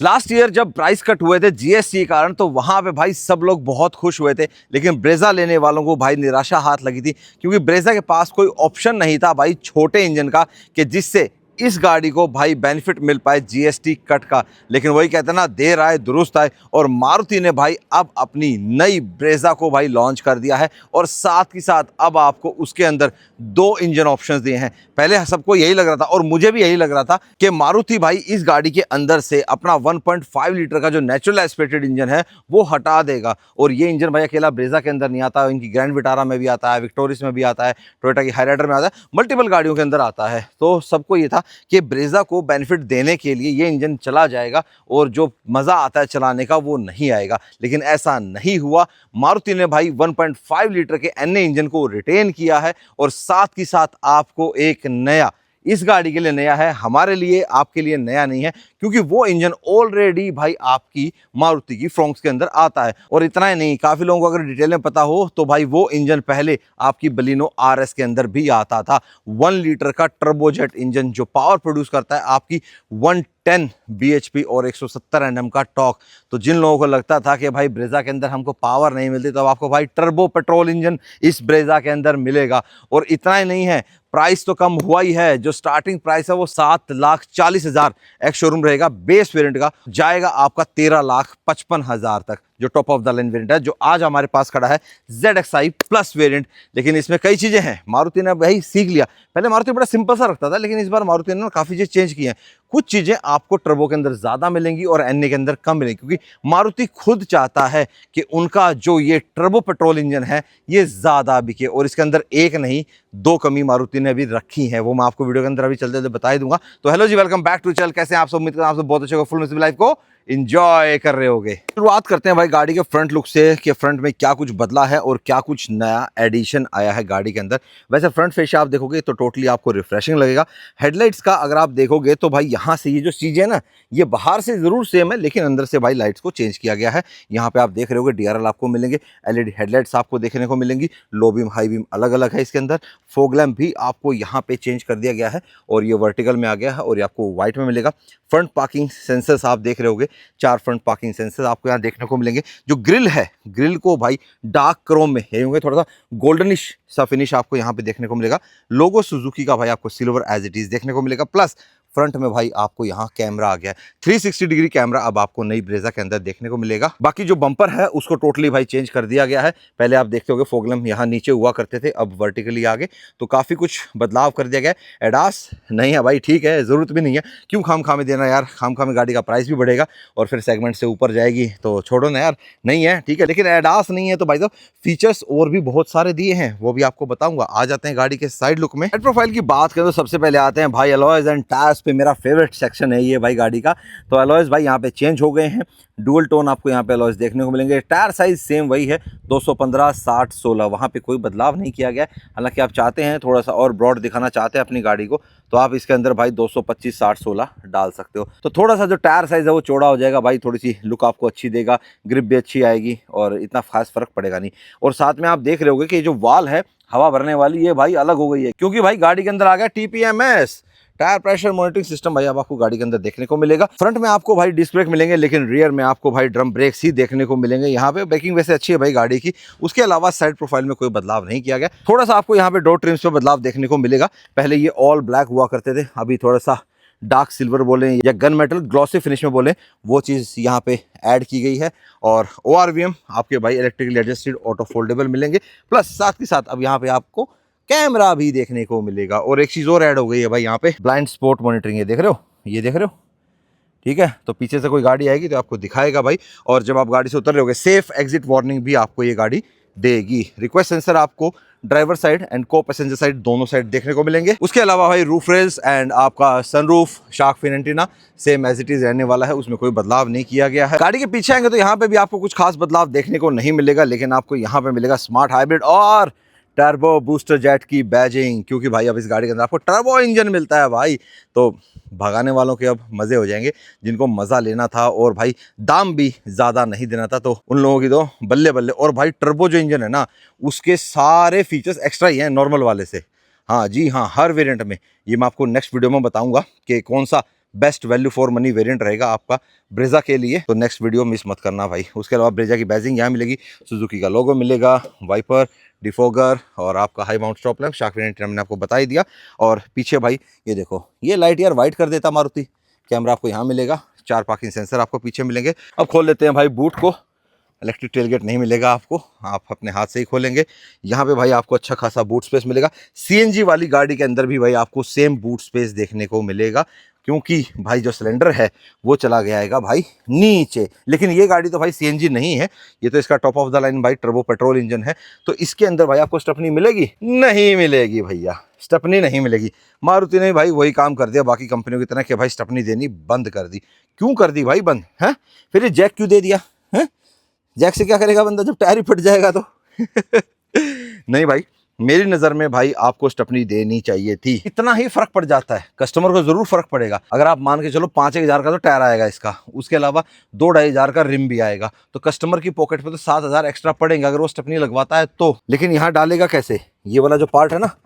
Last year जब price cut हुए थे जीएसटी के कारण, तो वहां पे भाई सब लोग बहुत खुश हुए थे, लेकिन ब्रेजा लेने वालों को भाई निराशा हाथ लगी थी, क्योंकि ब्रेजा के पास कोई ऑप्शन नहीं था भाई छोटे इंजन का कि जिससे इस गाड़ी को भाई बेनिफिट मिल पाए जीएसटी कट का। लेकिन वही कहते हैं ना, देर आए दुरुस्त आए, और मारुति ने भाई अब अपनी नई ब्रेजा को भाई लॉन्च कर दिया है, और साथ ही साथ अब आपको उसके अंदर 2 इंजन ऑप्शंस दिए हैं। पहले सबको यही लग रहा था, और मुझे भी यही लग रहा था, कि मारुति भाई इस गाड़ी के अंदर से अपना 1.5 लीटर का जो नेचुरल एस्पिरेटेड इंजन है वो हटा देगा, और ये इंजन भाई अकेला ब्रेजा के अंदर नहीं आता, इनकी ग्रैंड विटारा में भी आता है, विक्टोरिस में भी आता है, टोयोटा की हाईराइडर में आता है, मल्टीपल गाड़ियों के अंदर आता है। तो सबको ये था कि ब्रेजा को बेनिफिट देने के लिए ये इंजन चला जाएगा, और जो मज़ा आता है चलाने का वो नहीं आएगा। लेकिन ऐसा नहीं हुआ। मारुति ने भाई 1.5 लीटर के एनए इंजन को रिटेन किया है, और साथ ही साथ आपको एक नया, इस गाड़ी के लिए नया है, हमारे लिए आपके लिए नया नहीं है, क्योंकि वो इंजन ऑलरेडी भाई आपकी मारुति की फ्रोंक्स के अंदर आता है। और इतना ही नहीं, काफ़ी लोगों को अगर डिटेल में पता हो तो भाई वो इंजन पहले आपकी बलिनो आरएस के अंदर भी आता था। 1 लीटर का टर्बोजेट इंजन जो पावर प्रोड्यूस करता है आपकी 110 bhp और 170 Nm का टॉर्क। तो जिन लोगों को लगता था कि भाई ब्रेजा के अंदर हमको पावर नहीं मिलती, तो अब आपको भाई टर्बो पेट्रोल इंजन इस ब्रेजा के अंदर मिलेगा। और इतना ही नहीं है, प्राइस तो कम हुआ ही है, जो स्टार्टिंग प्राइस है वो 7,40,000 एक्स शोरूम रहेगा बेस वेरिएंट का, जाएगा आपका 13,55,000 तक, जो top of the line variant है, जो आज हमारे पास खड़ा है ZXi प्लस वेरिएंट। लेकिन इसमें कई चीजें हैं, मारुति ने भाई सीख लिया। पहले मारुति बड़ा सिंपल सा रखता था, लेकिन इस बार मारुति ने काफी चीजें चेंज की हैं। कुछ चीजें आपको टर्बो के अंदर ज्यादा मिलेंगी और एनए के अंदर कम मिलेंगी, क्योंकि मारुति खुद चाहता है कि उनका जो ये टर्बो पेट्रोल इंजन है ये ज्यादा बिके, और इसके अंदर एक नहीं 2 कमी मारुति ने अभी रखी है, वो मैं आपको वीडियो के अंदर अभी चलते चलते बता ही दूंगा। तो hello ji, welcome back to channel. कैसे हैं आप सब? उम्मीद करता हूं आप सब बहुत अच्छे हो, फुल मिसिबल लाइफ को इंजॉय कर रहे होगे। शुरुआत करते हैं भाई गाड़ी के फ्रंट लुक से, कि फ्रंट में क्या कुछ बदला है और क्या कुछ नया एडिशन आया है गाड़ी के अंदर। वैसे फ्रंट फेस आप देखोगे तो टोटली आपको रिफ्रेशिंग लगेगा। हेडलाइट्स का अगर आप देखोगे तो भाई यहाँ से ये जो चीज़ें है ना, ये बाहर से जरूर सेम है, लेकिन अंदर से भाई लाइट्स को चेंज किया गया है। यहाँ पे आप देख रहे होगे DRL आपको मिलेंगे, LED हेडलाइट्स आपको देखने को मिलेंगी, लो बीम हाई बीम अलग अलग है इसके अंदर। फॉग लैम्प भी आपको यहाँ पे चेंज कर दिया गया है, और ये वर्टिकल में आ गया है, और ये आपको व्हाइट में मिलेगा। फ्रंट पार्किंग सेंसर्स आप देख रहे होगे, 4 फ्रंट पार्किंग सेंसर्स आपको यहाँ देखने को मिलेंगे। जो ग्रिल है, ग्रिल को भाई डार्क क्रोम में है होंगे, थोड़ा सा गोल्डनिश सा फिनिश आपको यहाँ पे देखने को मिलेगा। लोगो सुजुकी का भाई आपको सिल्वर एज इट इज देखने को मिलेगा। प्लस फ्रंट में भाई आपको यहाँ कैमरा आ गया है, 360 डिग्री कैमरा अब आपको नई ब्रेजा के अंदर देखने को मिलेगा। बाकी जो बम्पर है उसको टोटली भाई चेंज कर दिया गया है। पहले आप देखते होगे फॉग लैम्प यहाँ नीचे हुआ करते थे, अब वर्टिकली आगे, तो काफी कुछ बदलाव कर दिया गया है। एडास नहीं है भाई, ठीक है, जरूरत भी नहीं है, क्यों खाम में देना यार, खाम में गाड़ी का प्राइस भी बढ़ेगा और फिर सेगमेंट से ऊपर जाएगी, तो छोड़ो ना यार, नहीं है, ठीक है। लेकिन एडास नहीं है तो भाई साहब फीचर्स और भी बहुत सारे दिए हैं, वो भी आपको बताऊंगा। आ जाते हैं गाड़ी के साइड लुक में। साइड प्रोफाइल की बात करें तो सबसे पहले आते हैं भाई अलॉयज एंड टायर्स पे। मेरा फेवरेट सेक्शन है ये भाई गाड़ी का। तो अलॉयज भाई यहाँ पे चेंज हो गए हैं, डुअल टोन आपको यहाँ पे अलॉयज देखने को मिलेंगे। टायर साइज सेम वही है, 215 60 16, वहाँ पे कोई बदलाव नहीं किया गया। हालांकि आप चाहते हैं थोड़ा सा और ब्रॉड दिखाना चाहते हैं अपनी गाड़ी को, तो आप इसके अंदर भाई 225 60 16 डाल सकते हो, तो थोड़ा सा जो टायर साइज है वो चौड़ा हो जाएगा भाई, थोड़ी सी लुक आपको अच्छी देगा, ग्रिप भी अच्छी आएगी, और इतना खास फर्क पड़ेगा नहीं। और साथ में आप देख रहे होगे कि जो वाल है हवा भरने वाली, ये भाई अलग हो गई है, क्योंकि भाई गाड़ी के अंदर आ गया TPMS, tyre pressure monitoring system भाई अब आपको गाड़ी के अंदर देखने को मिलेगा। फ्रंट में आपको भाई डिस्क ब्रेक मिलेंगे, लेकिन रियर में आपको भाई ड्रम ब्रेक्स ही देखने को मिलेंगे। यहाँ पे ब्रेकिंग वैसे अच्छी है भाई गाड़ी की, उसके अलावा साइड प्रोफाइल में कोई बदलाव नहीं किया गया। थोड़ा सा आपको यहाँ पे डोर ट्रिम्स पे बदलाव देखने को मिलेगा। पहले ये ऑल ब्लैक हुआ करते थे, अभी थोड़ा सा डार्क सिल्वर बोले या गन मेटल ग्लॉसी फिनिश में बोले, वो चीज़ यहाँ पे ऐड की गई है। और ORVM आपके भाई इलेक्ट्रिकली एडजस्टेड ऑटो फोल्डेबल मिलेंगे। प्लस साथ ही साथ अब यहाँ पे आपको कैमरा भी देखने को मिलेगा, और एक चीज़ और ऐड हो गई है भाई यहाँ पे, ब्लाइंड स्पॉट मॉनिटरिंग, ये देख रहे हो, ये देख रहे हो, ठीक है। तो पीछे से कोई गाड़ी आएगी तो आपको दिखाएगा भाई, और जब आप गाड़ी से उतर रहे होगे सेफ एग्जिट वार्निंग भी आपको ये गाड़ी देगी। रिक्वेस्ट सेंसर आपको ड्राइवर साइड एंड को पैसेंजर साइड दोनों साइड देखने को मिलेंगे। उसके अलावा भाई रूफ रेल्स एंड आपका sunroof shark fin antenna same as it is रहने वाला है, उसमें कोई बदलाव नहीं किया गया है। गाड़ी के पीछे आएंगे तो यहाँ पे भी आपको कुछ खास बदलाव देखने को नहीं मिलेगा, लेकिन आपको यहाँ पे मिलेगा स्मार्ट हाइब्रिड और टर्बो बूस्टर जेट की बैजिंग, क्योंकि भाई अब इस गाड़ी के अंदर आपको टर्बो इंजन मिलता है भाई, तो भगाने वालों के अब मज़े हो जाएंगे, जिनको मज़ा लेना था और भाई दाम भी ज़्यादा नहीं देना था, तो उन लोगों की तो बल्ले बल्ले। और भाई टर्बो जो इंजन है ना, उसके सारे फीचर्स एक्स्ट्रा ही हैं नॉर्मल वाले से। हाँ जी हाँ, हर वेरिएंट में, ये मैं आपको नेक्स्ट वीडियो में बताऊंगा कि कौन सा best value for money variant रहेगा आपका ब्रेजा के लिए। तो नेक्स्ट वीडियो मिस मत करना भाई। उसके अलावा ब्रेजा की बैजिंग यहाँ मिलेगी, सुजुकी का लोगो मिलेगा, वाइपर, डिफोगर और आपका high mount stop lamp, shark fin मैंने आपको बता ही दिया। और पीछे भाई ये देखो, ये लाइट यार वाइट कर देता मारुति। कैमरा आपको यहाँ मिलेगा, 4 पार्किंग सेंसर आपको पीछे मिलेंगे। अब खोल लेते हैं भाई बूट को। इलेक्ट्रिक टेलगेट नहीं मिलेगा आपको, आप अपने हाथ से ही खोलेंगे। यहाँ पे भाई आपको अच्छा खासा बूट स्पेस मिलेगा। सीएनजी वाली गाड़ी के अंदर भी भाई आपको सेम बूट स्पेस देखने को मिलेगा, क्योंकि भाई जो सिलेंडर है वो चला गया है भाई नीचे। लेकिन ये गाड़ी तो भाई सीएनजी नहीं है, ये तो इसका टॉप ऑफ द लाइन भाई टर्बो पेट्रोल इंजन है। तो इसके अंदर भाई आपको स्टेपनी मिलेगी? नहीं मिलेगी भैया, स्टेपनी नहीं मिलेगी। मारुति ने भाई वही काम कर दिया बाकी कंपनियों की तरह कि भाई स्टेपनी देनी बंद कर दी। क्यों कर दी भाई बंद है? फिर ये जैक क्यों दे दिया है? जैक से क्या करेगा बंदा जब टायर ही फट जाएगा तो? नहीं भाई, मेरी नज़र में भाई आपको स्टेपनी देनी चाहिए थी। इतना ही फर्क पड़ जाता है, कस्टमर को जरूर फर्क पड़ेगा। अगर आप मान के चलो 5-1 हज़ार का तो टायर आएगा इसका, उसके अलावा 2-2.5 हज़ार का रिम भी आएगा, तो कस्टमर की पॉकेट पे तो 7 हज़ार एक्स्ट्रा पड़ेंगे अगर वो स्टेपनी लगवाता है तो। लेकिन यहाँ डालेगा कैसे? ये वाला जो पार्ट है ना,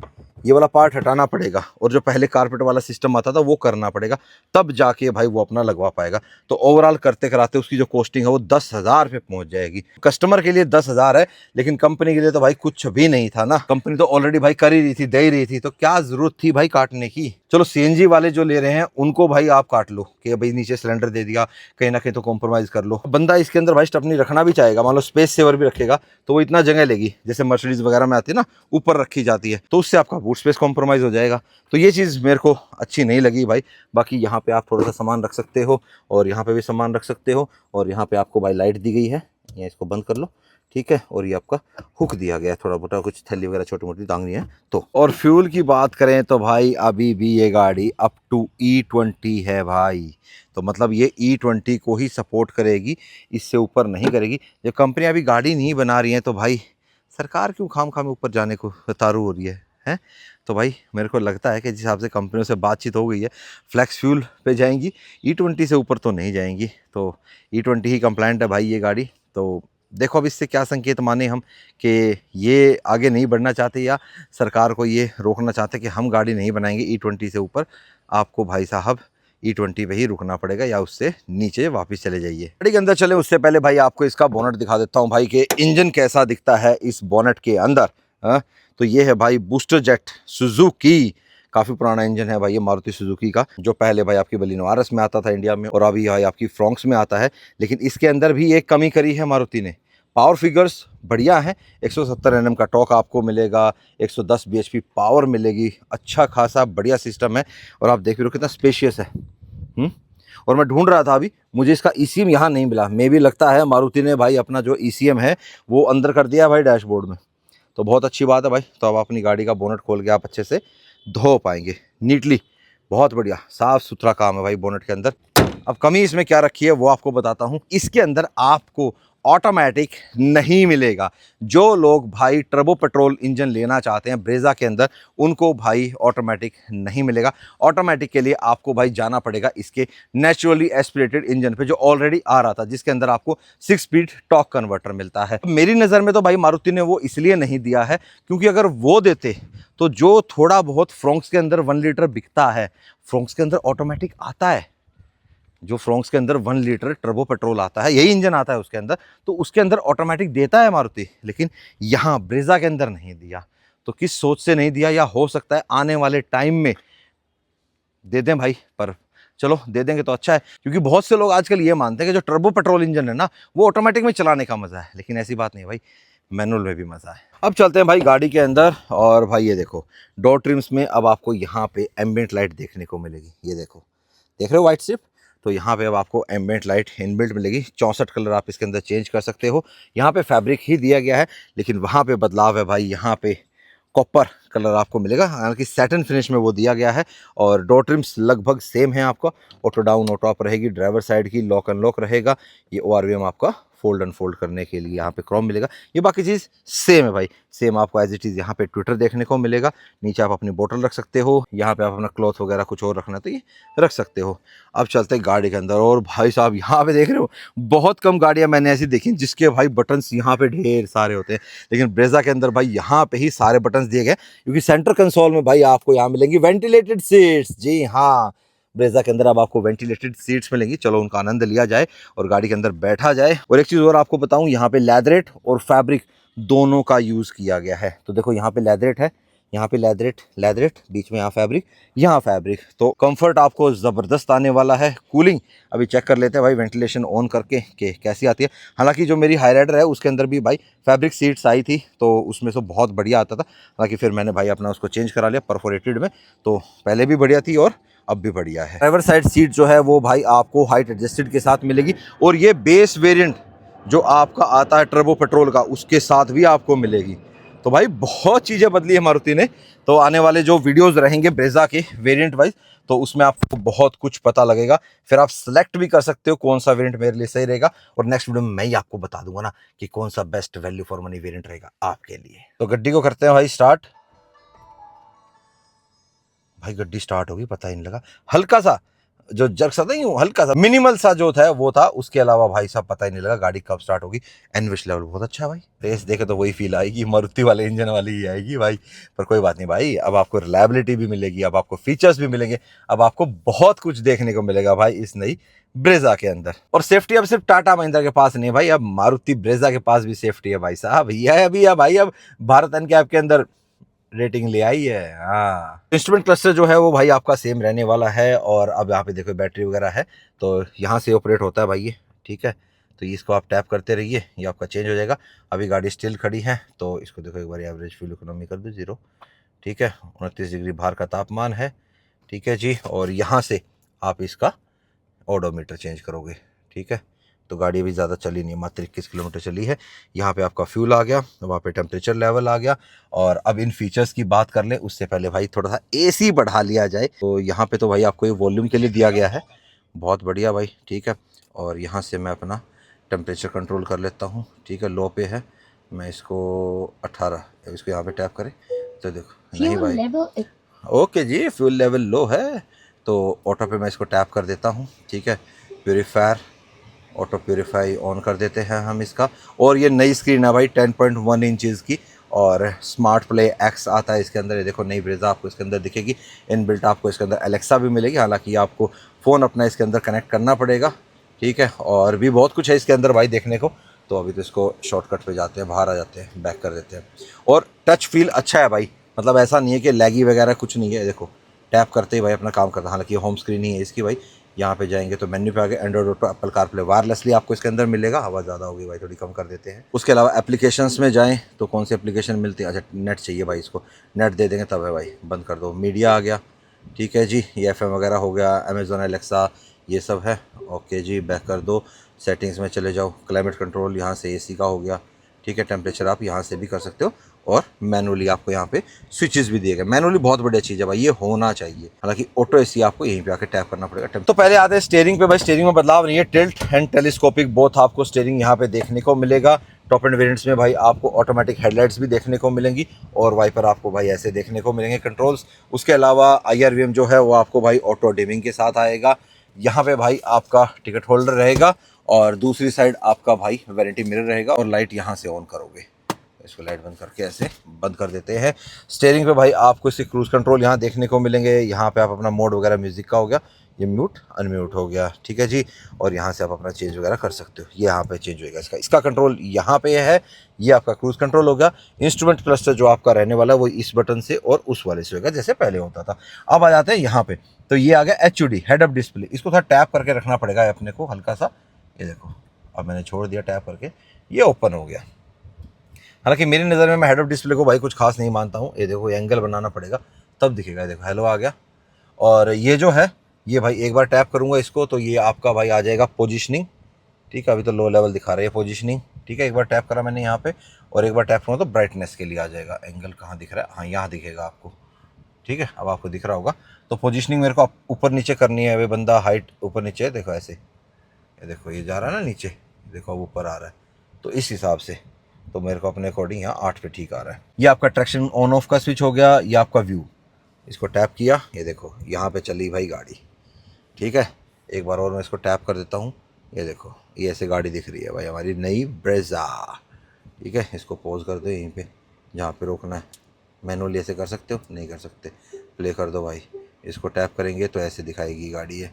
ये वाला पार्ट हटाना पड़ेगा, और जो पहले कारपेट वाला सिस्टम आता था वो करना पड़ेगा, तब जाके भाई वो अपना लगवा पाएगा। तो ओवरऑल करते कराते उसकी जो कॉस्टिंग है वो 10,000 पे पहुंच जाएगी। कस्टमर के लिए 10,000 है, लेकिन कंपनी के लिए तो भाई कुछ भी नहीं था ना। कंपनी तो ऑलरेडी भाई कर ही रही थी, दे ही रही थी, तो क्या जरूरत थी भाई काटने की। चलो सीएनजी वाले जो ले रहे हैं उनको भाई आप काट लो कि भाई नीचे सिलेंडर दे दिया, कहीं ना कहीं तो कॉम्प्रोमाइज कर लो। बंदा इसके अंदर भाई स्टेपनी रखना भी चाहेगा, मान लो स्पेस सेवर भी रखेगा, तो वो इतना जगह लेगी, जैसे मर्सिडीज वगैरह में आती है ना, ऊपर रखी जाती है, तो उससे आपका बूट स्पेस कॉम्प्रोमाइज हो जाएगा। तो ये चीज़ मेरे को अच्छी नहीं लगी भाई। बाकी यहाँ पे आप थोड़ा सा सामान रख सकते हो, और यहाँ पे भी सामान रख सकते हो, और यहाँ पे आपको भाई लाइट दी गई है, या इसको बंद कर लो, ठीक है। और ये आपका हुक दिया गया है, थोड़ा मोटा कुछ थैली वगैरह छोटी मोटी टांगनी है तो। और फ्यूल की बात करें तो भाई अभी भी ये गाड़ी अप टू E20 है भाई, तो मतलब ये E20 को ही सपोर्ट करेगी, इससे ऊपर नहीं करेगी। जब कंपनियां अभी गाड़ी नहीं बना रही हैं तो भाई सरकार क्यों खाम खाम ऊपर जाने को तारू हो रही है? तो भाई मेरे को लगता है कि जिस हिसाब से कंपनियों से बातचीत हो गई है, फ्लैक्स फ्यूल पे जाएंगी, E20 से ऊपर तो नहीं जाएंगी। तो E20 ही कंप्लाइंट है भाई ये गाड़ी। तो देखो अब इससे क्या संकेत माने हम कि ये आगे नहीं बढ़ना चाहते, या सरकार को ये रोकना चाहते कि हम गाड़ी नहीं बनाएंगे E20 से ऊपर, आपको भाई साहब E20 पे ही रुकना पड़ेगा, या उससे नीचे वापस चले जाइए। गाड़ी के अंदर चले उससे पहले भाई आपको इसका बोनट दिखा देता हूँ भाई कि इंजन कैसा दिखता है इस बोनट के अंदर। तो ये है भाई बूस्टर जेट सुजुकी, काफ़ी पुराना इंजन है भाई ये मारुति सुजुकी का, जो पहले भाई आपकी बलिनो आरएस में आता था इंडिया में, और अभी भाई आपकी फ्रोंक्स में आता है। लेकिन इसके अंदर भी एक कमी करी है मारुति ने। पावर फिगर्स बढ़िया है, 170 Nm का टॉर्क आपको मिलेगा, 110 bhp पावर मिलेगी, अच्छा खासा बढ़िया सिस्टम है। और आप देख रहे हो कितना स्पेशियस है। और मैं ढूंढ रहा था अभी, मुझे इसका ECM यहाँ नहीं मिला। मे भी लगता है मारुति ने भाई अपना जो ECM है वो अंदर कर दिया भाई डैशबोर्ड में, तो बहुत अच्छी बात है भाई। तो अब अपनी गाड़ी का बोनट खोल के आप अच्छे से धो पाएंगे नीटली, बहुत बढ़िया साफ़ सुथरा काम है भाई बोनट के अंदर। अब कमी इसमें क्या रखी है वो आपको बताता हूँ। इसके अंदर आपको ऑटोमेटिक नहीं मिलेगा। जो लोग भाई टर्बो पेट्रोल इंजन लेना चाहते हैं ब्रेजा के अंदर, उनको भाई ऑटोमेटिक नहीं मिलेगा। ऑटोमेटिक के लिए आपको भाई जाना पड़ेगा इसके नेचुरली एस्पिरेटेड इंजन पे, जो ऑलरेडी आ रहा था, जिसके अंदर आपको 6 स्पीड टॉर्क कन्वर्टर मिलता है। मेरी नज़र में तो भाई मारुति ने वो इसलिए नहीं दिया है क्योंकि अगर वो देते तो जो थोड़ा बहुत फ्रोंक्स के अंदर 1 लीटर बिकता है, फ्रोंक्स के अंदर ऑटोमेटिक आता है। जो फ्रोंक्स के अंदर 1 लीटर टर्बो पेट्रोल आता है, यही इंजन आता है उसके अंदर, तो उसके अंदर ऑटोमेटिक देता है मारुति। लेकिन यहाँ ब्रेजा के अंदर नहीं दिया। तो किस सोच से नहीं दिया, या हो सकता है आने वाले टाइम में दे दें भाई, पर चलो दे देंगे तो अच्छा है। क्योंकि बहुत से लोग आजकल ये मानते हैं कि जो टर्बो पेट्रोल इंजन है ना, वो ऑटोमेटिक में चलाने का मज़ा है, लेकिन ऐसी बात नहीं है भाई, मैनुअल में भी मज़ा है। अब चलते हैं भाई गाड़ी के अंदर, और भाई ये देखो डोर ट्रिम्स में अब आपको यहाँ पे एम्बिएंट लाइट देखने को मिलेगी। ये देखो, देख रहे हो वाइट स्ट्रिप, तो यहाँ पे अब आपको एम्बिएंट लाइट इनबिल्ट मिलेगी। 64 कलर आप इसके अंदर चेंज कर सकते हो। यहाँ पे फैब्रिक ही दिया गया है, लेकिन वहाँ पे बदलाव है भाई, यहाँ पे कॉपर कलर आपको मिलेगा, हालांकि सैटिन फिनिश में वो दिया गया है। और डोर ट्रिम्स लगभग सेम है आपका, ऑटो डाउन ऑटो अप रहेगी, ड्राइवर साइड की लॉक अनलॉक रहेगा। ये ORVM आपका फोल्ड अनफोल्ड करने के लिए यहाँ पे क्रोम मिलेगा। ये बाकी चीज़ सेम है भाई, सेम आपको एज इट इज़ यहाँ पे ट्विटर देखने को मिलेगा। नीचे आप अपनी बोतल रख सकते हो, यहाँ पे आप अपना क्लॉथ वगैरह कुछ और रखना है तो ये रख सकते हो। अब चलते हैं गाड़ी के अंदर, और भाई साहब यहाँ पे देख रहे हो बहुत कम गाड़ियाँ मैंने ऐसी देखी जिसके भाई बटन्स यहाँ पे ढेर सारे होते हैं, लेकिन ब्रेजा के अंदर भाई यहाँ पे ही सारे बटन्स दिए गए। क्योंकि सेंटर कंसोल में भाई आपको यहाँ मिलेंगी वेंटिलेटेड सीट्स। जी हाँ, ब्रेजा के अंदर अब आपको वेंटिलेटेड सीट्स मिलेंगी। चलो उनका आनंद लिया जाए और गाड़ी के अंदर बैठा जाए। और एक चीज़ और आपको बताऊं, यहाँ पे लेदरेट और फैब्रिक दोनों का यूज़ किया गया है। तो देखो यहाँ पे लेदरेट है, यहाँ पे लेदरेट बीच में, यहाँ फैब्रिक, तो कंफर्ट आपको ज़बरदस्त आने वाला है। कूलिंग अभी चेक कर लेते हैं भाई वेंटिलेशन ऑन करके कि कैसी आती है। हालांकि जो मेरी हाई राइडर है उसके अंदर भी भाई फैब्रिक सीट्स आई थी, तो उसमें से बहुत बढ़िया आता था। हालांकि फिर मैंने भाई अपना उसको चेंज करा लिया परफोरेटेड में, तो पहले भी बढ़िया थी और अब भी बढ़िया है। ड्राइवर साइड सीट जो है वो भाई आपको हाइट एडजस्टेड के साथ मिलेगी, और ये बेस वेरिएंट जो आपका आता है टर्बो पेट्रोल का, उसके साथ भी आपको मिलेगी। तो भाई बहुत चीज़ें बदली है मारुति ने। तो आने वाले जो वीडियोस रहेंगे ब्रेजा के वेरिएंट वाइज, तो उसमें आपको बहुत कुछ पता लगेगा। फिर आप सेलेक्ट भी कर सकते हो कौन सा वेरिएंट मेरे लिए सही रहेगा, और नेक्स्ट वीडियो में मैं ही आपको बता दूंगा ना कि कौन सा best value for money variant रहेगा आपके लिए। तो गड्डी को करते हैं भाई स्टार्ट। भाई गड्डी स्टार्ट होगी पता ही नहीं लगा, हल्का सा जो जर्क सा था, यूं हल्का सा मिनिमल सा जो था वो था, उसके अलावा भाई साहब पता ही नहीं लगा गाड़ी कब स्टार्ट होगी। एनविश लेवल बहुत अच्छा है भाई, रेस देखे तो वही फील आएगी, मारुति वाले इंजन वाली ही आएगी भाई। पर कोई बात नहीं भाई, अब आपको रिलायबिलिटी भी मिलेगी, अब आपको फीचर्स भी मिलेंगे, अब आपको बहुत कुछ देखने को मिलेगा भाई इस नई ब्रेजा के अंदर। और सेफ्टी अब सिर्फ टाटा महिंद्रा के पास नहीं है भाई, अब मारुति ब्रेजा के पास भी सेफ्टी है भाई साहब। यह है अभी भाई, अब भारत एनकैप के अंदर रेटिंग ले आई है। हाँ, इंस्ट्रूमेंट क्लस्टर जो है वो भाई आपका सेम रहने वाला है। और अब यहाँ पे देखो बैटरी वगैरह है, तो यहाँ से ऑपरेट होता है भाई ये, ठीक है। तो इसको आप टैप करते रहिए, ये आपका चेंज हो जाएगा। अभी गाड़ी स्टिल खड़ी है, तो इसको देखो एक बार एवरेज फ्यूल इकोनॉमी कर दो 0, ठीक है। 29 डिग्री बाहर का तापमान है, ठीक है जी। और यहाँ से आप इसका ओडोमीटर चेंज करोगे, ठीक है। तो गाड़ी अभी ज़्यादा चली नहीं, मात्र 21 किलोमीटर चली है। यहाँ पे आपका फ्यूल आ गया, वहाँ पे टेम्परेचर लेवल आ गया। और अब इन फीचर्स की बात कर लें उससे पहले भाई थोड़ा सा एसी बढ़ा लिया जाए। तो यहाँ पे तो भाई आपको ये वॉल्यूम के लिए दिया गया है, बहुत बढ़िया भाई, ठीक है। और यहाँ से मैं अपना टेम्परेचर कंट्रोल कर लेता हूँ, ठीक है। लो पे है, मैं इसको 18, इसको यहाँ पर टैप करें तो देखो नहीं भाई, ओके जी, फ्यूल लेवल लो है, तो ऑटो पे मैं इसको टैप कर देता हूँ, ठीक है। प्योरीफायर, ऑटो प्योरीफाई ऑन कर देते हैं हम इसका। और ये नई स्क्रीन है भाई 10.1 इंचज़ की, और स्मार्ट प्ले एक्स आता है इसके अंदर। ये देखो नई ब्रेजा आपको इसके अंदर दिखेगी। इनबिल्ट आपको इसके अंदर एलेक्सा भी मिलेगी, हालांकि आपको फ़ोन अपना इसके अंदर कनेक्ट करना पड़ेगा, ठीक है। और भी बहुत कुछ है इसके अंदर भाई देखने को। तो अभी तो इसको शॉर्टकट पे जाते हैं, बाहर आ जाते हैं, बैक कर देते हैं। और टच फील अच्छा है भाई, मतलब ऐसा नहीं है कि लैगी वगैरह कुछ नहीं है। देखो टैप करते ही भाई अपना काम करता है। हालांकि होम स्क्रीन ही है इसकी भाई। यहाँ पे जाएंगे तो मेन्यू पे आगे Android auto, Apple CarPlay wirelessly आपको इसके अंदर मिलेगा। हवा ज़्यादा होगी भाई, थोड़ी कम कर देते हैं। उसके अलावा एप्लीकेशंस में जाएं तो कौन सी एप्लीकेशन मिलती है, अच्छा नेट चाहिए भाई, इसको नेट दे देंगे तब है भाई। बंद कर दो, मीडिया आ गया, ठीक है जी। ये FM वगैरह हो गया, अमेजोन एलेक्सा ये सब है, ओके जी। बैक कर दो, सेटिंग्स में चले जाओ, क्लाइमेट कंट्रोल यहाँ से AC का हो गया, ठीक है। टेम्परेचर आप यहाँ से भी कर सकते हो, और मैनुअली आपको यहाँ पे स्विचेस भी दिए गए। मैनुअली बहुत बढ़िया चीज़ है भाई, ये होना चाहिए। हालांकि ऑटो AC आपको यहीं पे आके टैप करना पड़ेगा। तो पहले आते हैं स्टीयरिंग पे भाई। स्टीयरिंग में बदलाव नहीं है, टिल्ट एंड टेलीस्कोपिक बोथ आपको स्टीयरिंग यहाँ पे देखने को मिलेगा। टॉप एंड वेरिएंट्स में भाई आपको ऑटोमेटिक हेडलाइट्स भी देखने को मिलेंगी, और वाइपर आपको भाई ऐसे देखने को मिलेंगे कंट्रोल्स। उसके अलावा IRVM जो है वो आपको भाई ऑटो डिमिंग के साथ आएगा। यहाँ पे भाई आपका टिकट होल्डर रहेगा, और दूसरी साइड आपका भाई वारंटी मिरर रहेगा। और लाइट यहाँ से ऑन करोगे, इसको लाइट बंद करके ऐसे बंद कर देते हैं। स्टीयरिंग पे भाई आपको इसके क्रूज कंट्रोल यहाँ देखने को मिलेंगे। यहाँ पे आप अपना मोड वगैरह म्यूजिक का हो गया, ये म्यूट अनम्यूट हो गया, ठीक है जी। और यहाँ से आप अपना चेंज वगैरह कर सकते हो, ये यहाँ पे चेंज होएगा। इसका कंट्रोल यहाँ पे है, ये आपका क्रूज कंट्रोल होगा। इंस्ट्रूमेंट क्लस्टर जो आपका रहने वाला है वो इस बटन से और उस वाले से होगा, जैसे पहले होता था। अब आ जाते हैं यहाँ पे, तो ये आ गया HUD हेड अप डिस्प्ले। इसको थोड़ा टैप करके रखना पड़ेगा अपने को हल्का सा, ये देखो अब मैंने छोड़ दिया टैप करके, ये ओपन हो गया। हालांकि मेरी नज़र में मैं हेड अप डिस्प्ले को भाई कुछ खास नहीं मानता हूँ। ये देखो एंगल बनाना पड़ेगा तब दिखेगा, देखो हेलो आ गया। और ये जो है ये भाई एक बार टैप करूँगा इसको तो ये आपका भाई आ जाएगा पोजीशनिंग, ठीक है। अभी तो लो लेवल दिखा रही है पोजीशनिंग, ठीक है। एक बार टैप करा मैंने यहाँ पे, और एक बार टैप करूँगा तो ब्राइटनेस के लिए आ जाएगा। एंगल कहाँ दिख रहा है, हाँ यहाँ दिखेगा आपको, ठीक है। अब आपको दिख रहा होगा। तो पोजीशनिंग मेरे को ऊपर नीचे करनी है, वे बंदा हाइट ऊपर नीचे है, देखो ऐसे, ये देखो ये जा रहा है ना नीचे, देखो अब ऊपर आ रहा है, तो इस हिसाब से तो मेरे को अपने अकॉर्डिंग यहाँ 8 पे ठीक आ रहा है। ये आपका ट्रैक्शन ऑन ऑफ का स्विच हो गया। ये आपका व्यू, इसको टैप किया, ये देखो यहाँ पे चली भाई गाड़ी, ठीक है। एक बार और मैं इसको टैप कर देता हूँ, ये देखो ये ऐसे गाड़ी दिख रही है भाई हमारी नई ब्रेजा, ठीक है। इसको पॉज कर दो यहीं पे जहाँ पे रोकना है। मैनुअली ऐसे कर सकते हो, नहीं कर सकते, प्ले कर दो भाई, इसको टैप करेंगे तो ऐसे दिखाएगी गाड़ी है,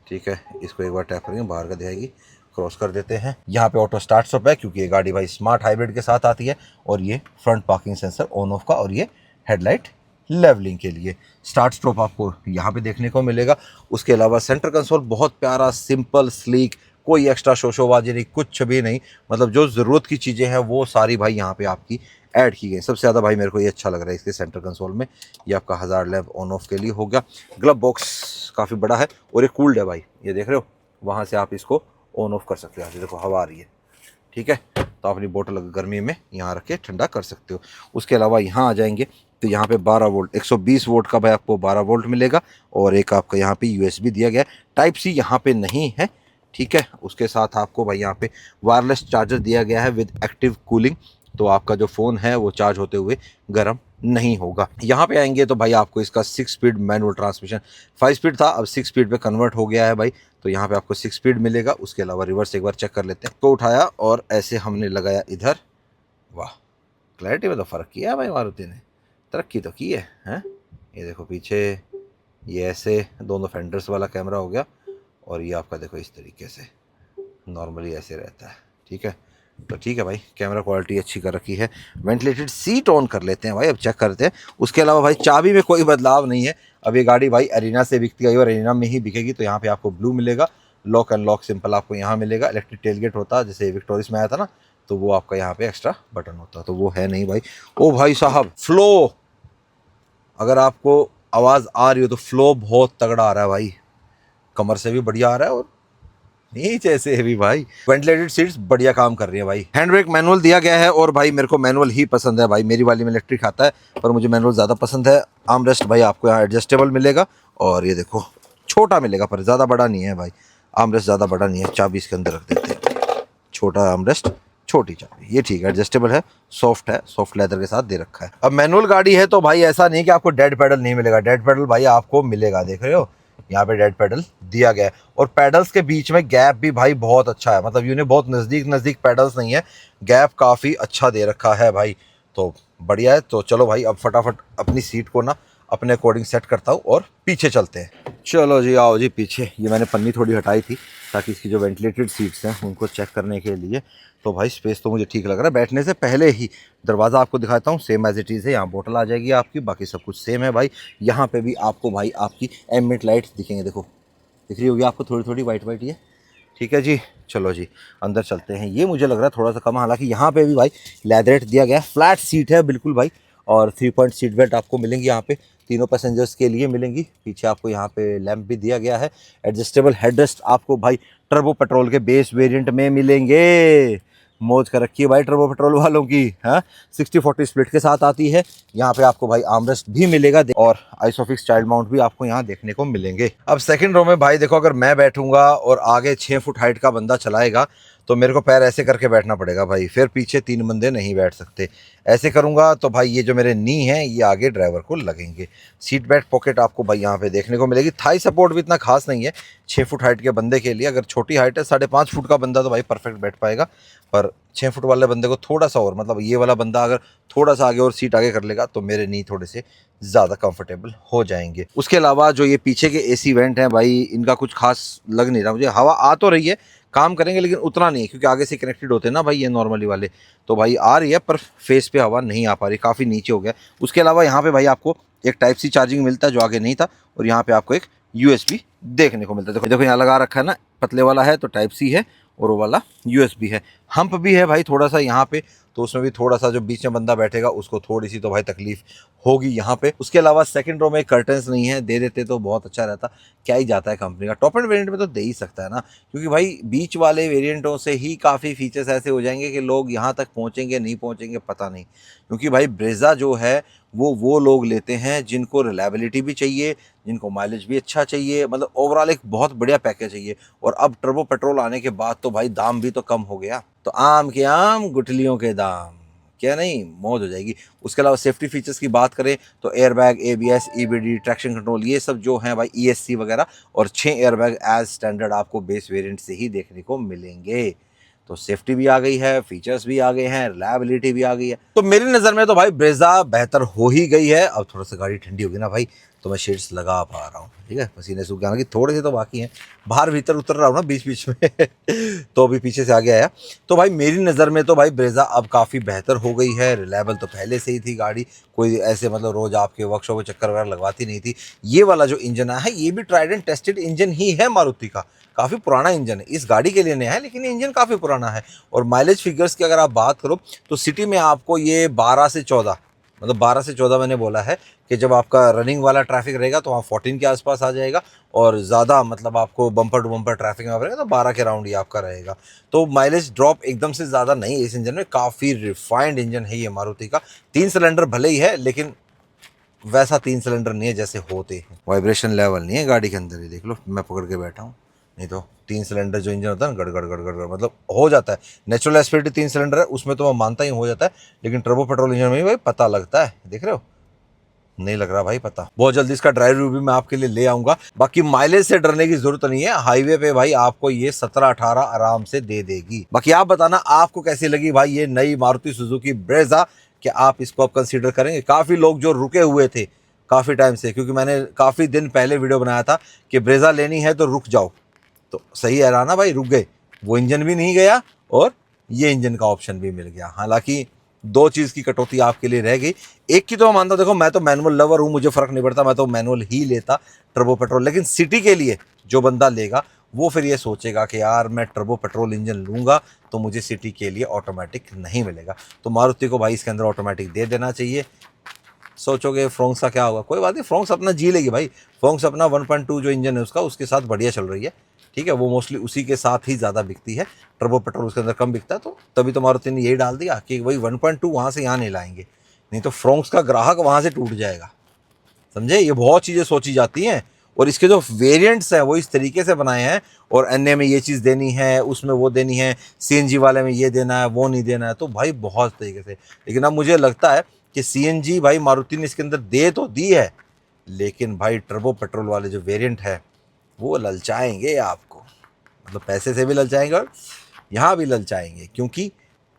ठीक है। इसको एक बार टैप करेंगे बाहर का दिखाएगी। क्रॉस कर देते हैं। यहाँ पे ऑटो स्टार्ट स्टॉप है क्योंकि ये गाड़ी भाई स्मार्ट हाइब्रिड के साथ आती है। और ये front parking sensor on off का, और ये हेडलाइट लेवलिंग के लिए। स्टार्ट स्टॉप आपको यहाँ पे देखने को मिलेगा। उसके अलावा सेंटर कंसोल बहुत प्यारा, सिंपल, स्लीक, कोई एक्स्ट्रा शोशोबाजी नहीं, कुछ भी नहीं। मतलब जो ज़रूरत की चीज़ें हैं वो सारी भाई यहाँ पे आपकी ऐड की गई। सबसे ज़्यादा भाई मेरे को ये अच्छा लग रहा है इसके सेंटर कंसोल में। ये आपका हज़ार लैम्प ऑन ऑफ के लिए हो गया। ग्लव बॉक्स काफ़ी बड़ा है और ये कूल्ड है भाई, ये देख रहे हो। वहाँ से आप इसको ऑन ऑफ कर सकते हो। यहाँ से देखो हवा आ रही है, ठीक है। तो अपनी बोतल गर्मी में यहाँ रख के ठंडा कर सकते हो। उसके अलावा यहाँ आ जाएंगे तो यहाँ पे 12 वोल्ट 120 वोल्ट का भाई आपको 12 वोल्ट मिलेगा। और एक आपका यहाँ पे यूएसबी दिया गया है। टाइप सी यहाँ पे नहीं है, ठीक है। उसके साथ आपको भाई यहाँ पे वायरलेस चार्जर दिया गया है विद एक्टिव कूलिंग। तो आपका जो फ़ोन है वो चार्ज होते हुए गर्म नहीं होगा। यहाँ पे आएंगे तो भाई आपको इसका 6 स्पीड मैनुअल ट्रांसमिशन, 5 स्पीड था अब 6 स्पीड पे कन्वर्ट हो गया है भाई। तो यहाँ पे आपको 6 स्पीड मिलेगा। उसके अलावा रिवर्स एक बार चेक कर लेते हैं। तो उठाया और ऐसे हमने लगाया इधर, वाह, क्लैरिटी में तो फ़र्क किया है भाई, मारुति ने तरक्की तो की है, हैं। ये देखो पीछे ये ऐसे दोनों फेंडर्स वाला कैमरा हो गया। और ये आपका देखो इस तरीके से नॉर्मली ऐसे रहता है, ठीक है। तो ठीक है भाई, कैमरा क्वालिटी अच्छी कर रखी है। वेंटिलेटेड सीट ऑन कर लेते हैं भाई, अब चेक करते हैं। उसके अलावा भाई चाबी में कोई बदलाव नहीं है। अब ये गाड़ी भाई अरीना से बिकती है और अरीना में ही बिकेगी। तो यहाँ पे आपको ब्लू मिलेगा। लॉक एंड लॉक सिंपल आपको यहाँ मिलेगा। इलेक्ट्रिक टेलगेट होता है जैसे विक्टोरिस में आया था ना, तो वो आपका यहाँ पे एक्स्ट्रा बटन होता, तो वो है नहीं भाई। ओ भाई साहब, फ्लो, अगर आपको आवाज़ आ रही हो तो फ्लो बहुत तगड़ा आ रहा है भाई, कमर से भी बढ़िया आ रहा है और नीचे से भी भाई। वेंटिलेटेड सीट्स बढ़िया काम कर रही है भाई। हैंड ब्रेक मैनुअल दिया गया है और भाई मेरे को मैनुअल ही पसंद है भाई। मेरी वाली में इलेक्ट्रिक आता है पर मुझे मैनुअल ज़्यादा पसंद है। आर्मरेस्ट भाई आपको यहाँ एडजस्टेबल मिलेगा और ये देखो छोटा मिलेगा पर ज़्यादा बड़ा नहीं है भाई। आर्मरेस्ट ज़्यादा बड़ा नहीं है, चाबी इसके अंदर रख देते हैं। छोटा आर्मरेस्ट, छोटी चाबी, ये ठीक है, एडजस्टेबल है, सॉफ्ट है, सॉफ्ट लेदर के साथ दे रखा है। अब मैनुअल गाड़ी है तो भाई ऐसा नहीं कि आपको डेड पेडल नहीं मिलेगा। डेड पेडल भाई आपको मिलेगा, देख रहे हो यहाँ पे डेड पेडल दिया गया है। और पेडल्स के बीच में गैप भी भाई बहुत अच्छा है, मतलब यूँ बहुत नज़दीक नज़दीक पेडल्स नहीं है, गैप काफ़ी अच्छा दे रखा है भाई। तो बढ़िया है। तो चलो भाई अब फटाफट अपनी सीट को ना अपने अकॉर्डिंग सेट करता हूँ और पीछे चलते हैं। चलो जी आओ जी पीछे। ये मैंने पन्नी थोड़ी हटाई थी ताकि इसकी जो वेंटिलेटेड सीट्स हैं उनको चेक करने के लिए। तो भाई स्पेस तो मुझे ठीक लग रहा है। बैठने से पहले ही दरवाज़ा आपको दिखाता हूँ, सेम एज इट इज़ है। यहाँ बोतल आ जाएगी आपकी, बाकी सब कुछ सेम है भाई। यहाँ पे भी आपको भाई आपकी एम्बिएंट लाइट्स दिखेंगे, देखो दिख रही होगी आपको थोड़ी थोड़ी वाइट वाइट, ये ठीक है जी। चलो जी अंदर चलते हैं। ये मुझे लग रहा है थोड़ा सा कम, हालांकि यहाँ पे भी भाई लेदरेट दिया गया है। फ्लैट सीट है बिल्कुल भाई। और 3 पॉइंट सीट बेल्ट आपको मिलेंगी यहाँ पे, तीनों पैसेंजर्स के लिए मिलेंगी। पीछे आपको यहाँ पे लैंप भी दिया गया है। एडजस्टेबल हेडरेस्ट आपको भाई टर्बो पेट्रोल के बेस वेरिएंट में मिलेंगे। मौज कर रखी है भाई टर्बो पेट्रोल वालों की, हाँ। 60-40 स्प्लिट के साथ आती है। यहाँ पे आपको भाई आर्मरेस्ट भी मिलेगा और आइसोफिक्स चाइल्ड माउंट भी आपको यहाँ देखने को मिलेंगे। अब सेकंड रो में भाई देखो, अगर मैं बैठूंगा और आगे 6 फुट हाइट का बंदा चलाएगा तो मेरे को पैर ऐसे करके बैठना पड़ेगा भाई, फिर पीछे 3 बंदे नहीं बैठ सकते। ऐसे करूंगा तो भाई ये जो मेरे नी हैं ये आगे ड्राइवर को लगेंगे। सीट बेल्ट पॉकेट आपको भाई यहाँ पे देखने को मिलेगी। थाई सपोर्ट भी इतना खास नहीं है 6 फुट हाइट के बंदे के लिए। अगर छोटी हाइट है 5.5 फुट का बंदा तो भाई परफेक्ट बैठ पाएगा, पर 6 फुट वाले बंदे को थोड़ा सा और, मतलब ये वाला बंदा अगर थोड़ा सा आगे और सीट आगे कर लेगा तो मेरे नी थोड़े से ज़्यादा कंफर्टेबल हो जाएंगे। उसके अलावा जो ये पीछे के एसी वेंट हैं भाई, इनका कुछ खास लग नहीं रहा मुझे। हवा आ तो रही है, काम करेंगे लेकिन उतना नहीं है क्योंकि आगे से कनेक्टेड होते हैं ना भाई ये नॉर्मली वाले। तो भाई आ रही है पर फेस पे हवा नहीं आ पा रही, काफ़ी नीचे हो गया। उसके अलावा यहाँ पे भाई आपको एक टाइप सी चार्जिंग मिलता है जो आगे नहीं था, और यहाँ पे आपको एक यूएसबी देखने को मिलता है। देखो देखो यहाँ लगा रखा है ना, पतले वाला है तो टाइप सी है और वो वाला यूएसबी है। हम्प भी है भाई थोड़ा सा यहाँ पे, तो उसमें भी थोड़ा सा जो बीच में बंदा बैठेगा उसको थोड़ी सी तो भाई तकलीफ होगी यहाँ पे। उसके अलावा सेकंड रो में कर्टन्स नहीं है, दे देते तो बहुत अच्छा रहता। क्या ही जाता है कंपनी का, टॉप एंड वेरिएंट में तो दे ही सकता है ना, क्योंकि भाई बीच वाले वेरिएंटों से ही काफ़ी फीचर्स ऐसे हो जाएंगे कि लोग यहाँ तक पहुँचेंगे नहीं पहुँचेंगे पता नहीं। क्योंकि भाई ब्रेजा जो है वो लोग लेते हैं जिनको रिलायबिलिटी भी चाहिए, जिनको माइलेज भी अच्छा चाहिए, मतलब ओवरऑल एक बहुत बढ़िया पैकेज चाहिए। और अब टर्बो पेट्रोल आने के बाद तो भाई दाम भी तो कम हो गया, तो आम के आम गुठलियों के दाम, क्या नहीं, मौज हो जाएगी। उसके अलावा सेफ्टी फीचर्स की बात करें तो airbag, ABS, EBD, traction control, ये सब जो हैं भाई, ईएससी वगैरह, और 6 एयरबैग एज स्टैंडर्ड आपको बेस वेरिएंट से ही देखने को मिलेंगे। तो सेफ्टी भी आ गई है, फीचर्स भी आ गए हैं, रिलायबिलिटी भी आ गई है। तो मेरी नज़र में तो भाई ब्रेजा बेहतर हो ही गई है। अब थोड़ा सा गाड़ी ठंडी होगी ना भाई तो मैं शेड्स लगा पा रहा हूँ, ठीक है, पसीने सूख जाने की थोड़े से तो बाकी हैं, बाहर भीतर उतर रहा हूँ ना बीच बीच में तो अभी पीछे से आगे आया। तो भाई मेरी नज़र में तो भाई ब्रेजा अब काफ़ी बेहतर हो गई है। रिलायबल तो पहले से ही थी गाड़ी, कोई ऐसे मतलब रोज़ आपके वर्कशॉप में चक्कर वगैरह लगवाती नहीं थी। ये वाला जो इंजन आया है ये भी ट्राइड एंड टेस्टेड इंजन ही है मारुति का, काफ़ी पुराना इंजन है, इस गाड़ी के लिए नया है लेकिन ये इंजन काफ़ी पुराना है। और माइलेज फिगर्स की अगर आप बात करो तो सिटी में आपको ये 12 से 14, मतलब 12 से 14 मैंने बोला है कि जब आपका रनिंग वाला ट्रैफिक रहेगा तो वहाँ 14 के आसपास आ जाएगा, और ज़्यादा मतलब आपको बम्पर टू बम्पर ट्रैफिक में रहेगा तो 12 के राउंड ही आपका रहेगा। तो माइलेज ड्रॉप एकदम से ज़्यादा नहीं है इस इंजन में, काफ़ी रिफाइंड इंजन है ये मारुति का। 3 सिलेंडर भले ही है लेकिन वैसा 3 सिलेंडर नहीं है जैसे होते हैं। वाइब्रेशन लेवल नहीं है गाड़ी के अंदर, ही देख लो मैं पकड़ के बैठा हूँ, नहीं तो 3 सिलेंडर जो इंजन होता है ना गड़ गड़ गड़ गड़ गड़ मतलब हो जाता है। नेचुरल एस्पिरिटी 3 सिलेंडर है उसमें तो मैं मानता ही हो जाता है, लेकिन टर्बो पेट्रोल इंजन में भी भाई पता लगता है, देख रहे हो, नहीं लग रहा भाई पता। बहुत जल्दी इसका ड्राइव रिव्यू भी मैं आपके लिए ले आऊंगा। बाकी माइलेज से डरने की जरूरत नहीं है, हाईवे पे भाई आपको ये 17-18 आराम से दे देगी। बाकी आप बताना आपको कैसी लगी भाई ये नई मारुति सुजुकी ब्रेजा, कि आप इसको अब कंसीडर करेंगे। काफी लोग जो रुके हुए थे काफी टाइम से, क्योंकि मैंने काफी दिन पहले वीडियो बनाया था कि ब्रेजा लेनी है तो रुक जाओ, तो सही है रहा ना भाई, रुक गए, वो इंजन भी नहीं गया और ये इंजन का ऑप्शन भी मिल गया। हालांकि 2 चीज़ की कटौती आपके लिए रह गई। एक की तो मैं मानता हूँ, देखो मैं तो मैनुअल लवर हूँ, मुझे फ़र्क नहीं पड़ता, मैं तो मैनुअल ही लेता टर्बो पेट्रोल। लेकिन सिटी के लिए जो बंदा लेगा वो फिर ये सोचेगा कि यार मैं टर्बो पेट्रोल इंजन लूँगा तो मुझे सिटी के लिए ऑटोमेटिक नहीं मिलेगा, तो मारुति को भाई इसके अंदर ऑटोमेटिक दे देना चाहिए। सोचोगे फ्रोंक्स का क्या होगा, कोई बात नहीं, फ्रोंक्स अपना जी लेगी भाई। फ्रोंक्स अपना 1.2 जो इंजन है उसका, उसके साथ बढ़िया चल रही है, ठीक है, वो मोस्टली उसी के साथ ही ज़्यादा बिकती है। टर्बो पेट्रोल उसके अंदर कम बिकता है, तो तभी तो मारुति ने यही डाल दिया कि भाई 1.2 वहाँ से यहाँ नहीं लाएंगे, नहीं तो फ्रोंक्स का ग्राहक वहाँ से टूट जाएगा, समझे। ये बहुत चीज़ें सोची जाती हैं, और इसके जो वेरिएंट्स हैं वो इस तरीके से बनाए हैं, और अन्य में ये चीज़ देनी है, उसमें वो देनी है, सीएनजी वाले में ये देना है, वो नहीं देना है, तो भाई बहुत तरीके से। लेकिन अब मुझे लगता है कि सीएनजी भाई मारुति ने इसके अंदर दे तो दी है, लेकिन भाई टर्बो पेट्रोल वाले जो वेरिएंट है वो ललचाएंगे आपको, मतलब पैसे से भी ललचाएंगे और यहाँ भी ललचाएंगे, क्योंकि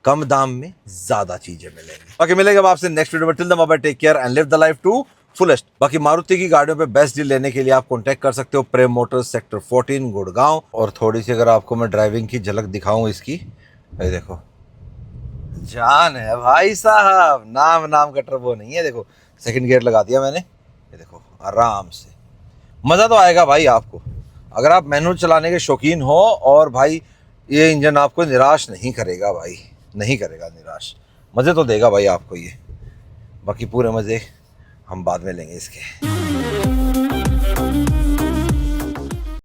कम दाम में ज़्यादा चीज़ें मिलेंगी। बाकी मिलेगा अब आपसे नेक्स्ट वीडियो में। Till then bye bye, take care and live the life to fullest. बाकी मारुति की गाड़ियों पे बेस्ट डील लेने के लिए आप कॉन्टैक्ट कर सकते हो प्रेम मोटर्स, सेक्टर 14 गुड़गांव। और थोड़ी सी अगर आपको मैं ड्राइविंग की झलक दिखाऊं इसकी, भाई देखो जान है भाई साहब, नाम का टर्बो नहीं है, देखो सेकंड गियर लगा दिया मैंने, ये देखो आराम से, मज़ा तो आएगा भाई आपको अगर आप मैनुअल चलाने के शौकीन हो। और भाई ये इंजन आपको निराश नहीं करेगा भाई, नहीं करेगा निराश, मज़े तो देगा भाई आपको ये। बाकी पूरे मज़े हम बाद में लेंगे इसके।